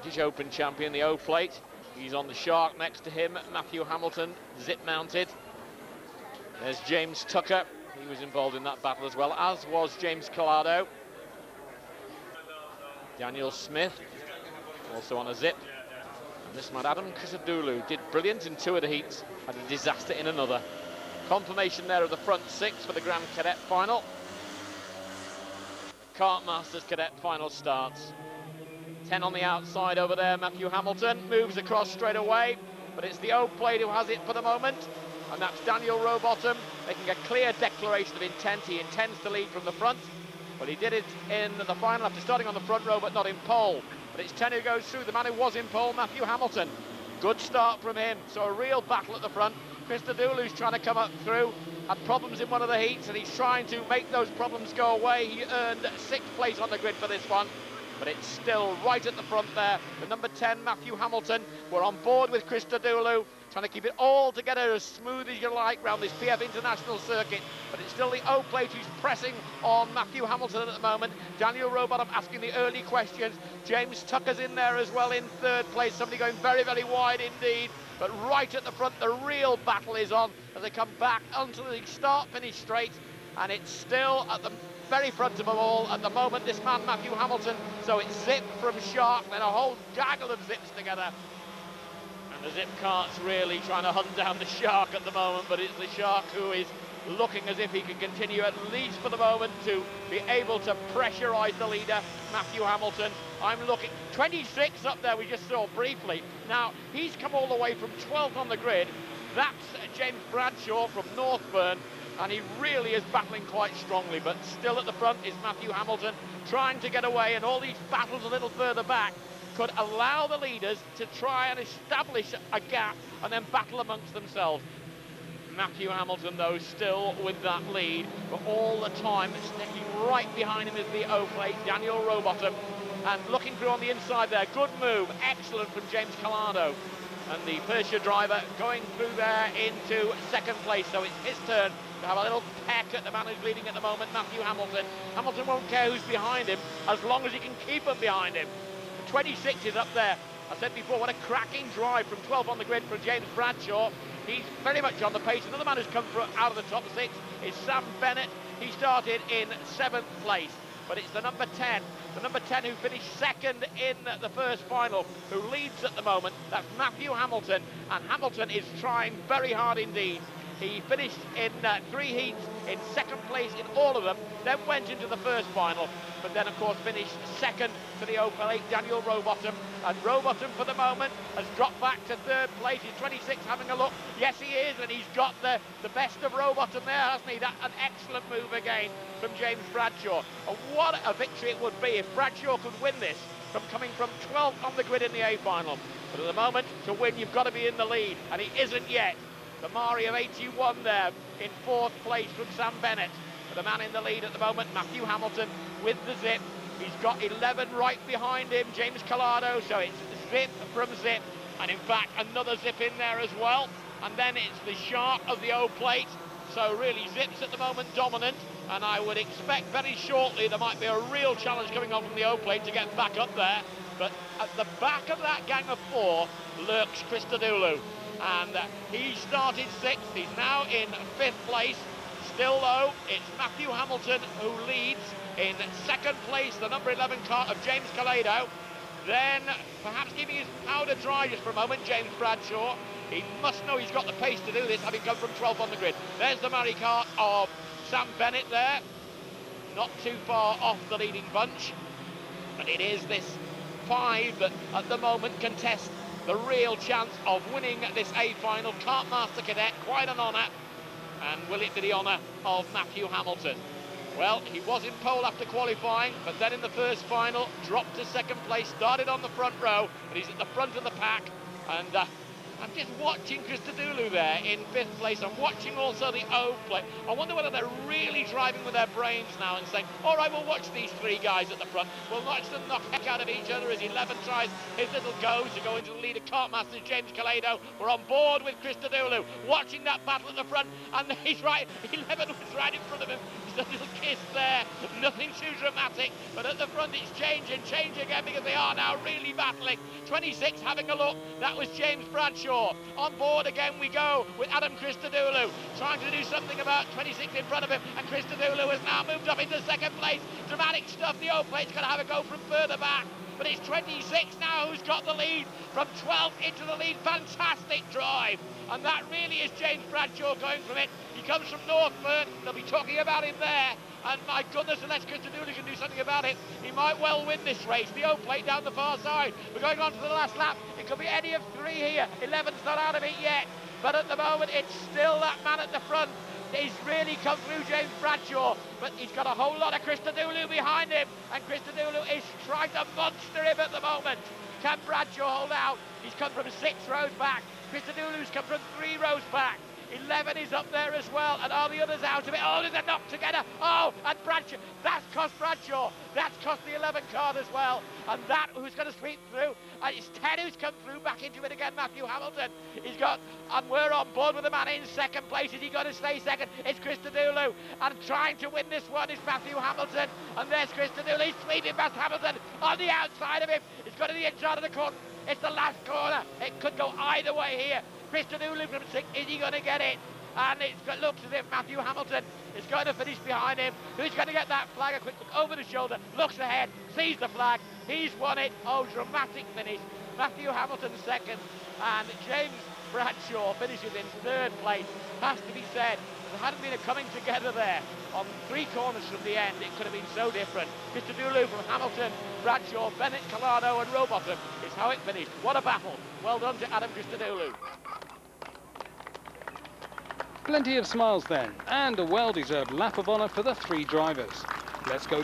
British Open champion, the O plate. He's on the Shark next to him. Matthew Hamilton, zip mounted. There's James Tucker. He was involved in that battle as well, as was James Collado. Daniel Smith, also on a zip. And this man, Adam Kusadulu, did brilliant in 2 of the heats, had a disaster in another. Confirmation there of the front 6 for the Grand Cadet final. The Kartmasters Cadet final starts. 10 on the outside over there, Matthew Hamilton moves across straight away, but it's the O plate who has it for the moment, and that's Daniel Rowbottom making a clear declaration of intent. He intends to lead from the front, but he did it in the final after starting on the front row but not in pole. But it's 10 who goes through. The man who was in pole, Matthew Hamilton. Good start from him, so a real battle at the front. Christodoulou's trying to come up through, had problems in one of the heats, and he's trying to make those problems go away. He earned 6th place on the grid for this one, but it's still right at the front there. The number 10, Matthew Hamilton, we're on board with Christodoulou, trying to keep it all together as smooth as you like round this PF International circuit, but it's still the O plate who's pressing on Matthew Hamilton at the moment. Daniel Rowbottom asking the early questions. James Tucker's in there as well in 3rd place, somebody going very, very wide indeed. But right at the front, the real battle is on as they come back onto the start-finish straight, and it's still at the very front of them all at the moment, this man Matthew Hamilton. So it's zip from Shark, then a whole gaggle of zips together, and the zip cart's really trying to hunt down the Shark at the moment, but it's the Shark who is looking as if he can continue at least for the moment to be able to pressurise the leader, Matthew Hamilton. I'm looking 26 up there, we just saw briefly. Now he's come all the way from 12th on the grid. That's James Bradshaw from Northburn, and he really is battling quite strongly, but still at the front is Matthew Hamilton trying to get away, and all these battles a little further back could allow the leaders to try and establish a gap and then battle amongst themselves. Matthew Hamilton, though, still with that lead, but all the time sticking right behind him is the O plate, Daniel Rowbottom, and looking through on the inside there. Good move, excellent from James Collado. And the Persia driver going through there into 2nd place, so it's his turn to have a little peck at the man who's leading at the moment, Matthew Hamilton. Hamilton won't care who's behind him as long as he can keep them behind him. The 26 is up there. I said before, what a cracking drive from 12 on the grid for James Bradshaw. He's very much on the pace. Another man who's come out of the top 6 is Sam Bennett. He started in 7th place, but it's the number 10 who finished 2nd in the first final, who leads at the moment. That's Matthew Hamilton, and Hamilton is trying very hard indeed. He finished in 3 heats in 2nd place in all of them, then went into the first final, but then of course finished 2nd for the O plate, Daniel Rowbottom. And Rowbottom for the moment has dropped back to 3rd place. He's 26 having a look. Yes, he is, and he's got the best of Rowbottom there, hasn't he? That's an excellent move again from James Bradshaw. And what a victory it would be if Bradshaw could win this from coming from 12th on the grid in the A final. But at the moment, to win, you've got to be in the lead, and he isn't yet. The Mari of 81 there in 4th place from Sam Bennett. But the man in the lead at the moment, Matthew Hamilton, with the zip. He's got 11 right behind him, James Collado, so it's zip from zip. And in fact, another zip in there as well. And then it's the Shark of the O plate. So really, zips at the moment dominant. And I would expect very shortly there might be a real challenge coming on from the O plate to get back up there. But at the back of that gang of 4 lurks Christodoulou. And he started 6th, he's now in 5th place. Still though, it's Matthew Hamilton who leads. In 2nd place, the number 11 cart of James Collado. Then, perhaps keeping his powder dry just for a moment, James Bradshaw. He must know he's got the pace to do this, having come from 12th on the grid. There's the Mari cart of Sam Bennett there. Not too far off the leading bunch. But it is this 5 that at the moment contest the real chance of winning this A final. Kartmaster Cadet, quite an honour. And will it be the honour of Matthew Hamilton? Well, he was in pole after qualifying, but then in the first final, dropped to 2nd place, started on the front row, and he's at the front of the pack. And I'm just watching Christodoulou there in 5th place. I'm watching also the O plate. I wonder whether they're really driving with their brains now and saying, all right, we'll watch these 3 guys at the front. We'll watch them knock heck out of each other as 11 tries his little go to go into the lead of Kartmasters. James Calado, we're on board with Christodoulou, watching that battle at the front, and he's right, 11 was right in front of him. Just a little kiss there, nothing too dramatic, but at the front it's change again, because they are now really battling. 26 having a look, that was James Bradshaw. On board again we go with Adam Christodoulou, trying to do something about 26 in front of him, and Christodoulou has now moved up into 2nd place. Dramatic stuff, the O-plate's going to have a go from further back, but it's 26 now who's got the lead, from 12th into the lead. Fantastic drive, and that really is James Bradshaw going from it. He comes from Northburn, they'll be talking about him there, and my goodness, unless Christodoulou can do something about it, he might well win this race. The O-plate down the far side, we're going on to the last lap. It could be any of 3 here. 11's not out of it yet, but at the moment it's still that man at the front. He's really come through, James Bradshaw, but he's got a whole lot of Christodoulou behind him, and Christodoulou is trying to monster him at the moment. Can Bradshaw hold out? He's come from 6 rows back. Christodoulou's come from 3 rows back. 11 is up there as well, and are the others out of it? Oh, there's a knock together. Oh, and Bradshaw, that's cost Bradshaw. That's cost the 11 card as well, and that who's going to sweep through. And it's 10 who's come through back into it again, Matthew Hamilton. He's got, and we're on board with the man in 2nd place. Is he going to stay 2nd? It's Christodoulou, and trying to win this one is Matthew Hamilton, and there's Christodoulou. He's sweeping past Hamilton on the outside of him. He's got to the inside of the corner. It's the last corner. It could go either way here. Christodoulou from 6, is he going to get it? And it looks as if Matthew Hamilton is going to finish behind him. Who's going to get that flag? A quick look over the shoulder, looks ahead, sees the flag. He's won it. Oh, dramatic finish. Matthew Hamilton 2nd, and James Bradshaw finishes in 3rd place. Has to be said, there hadn't been a coming together there on 3 corners from the end. It could have been so different. Christodoulou from Hamilton, Bradshaw, Bennett, Calado and Rowbottom is how it finished. What a battle. Well done to Adam Christodoulou. Plenty of smiles then, and a well-deserved lap of honour for the 3 drivers. Let's go.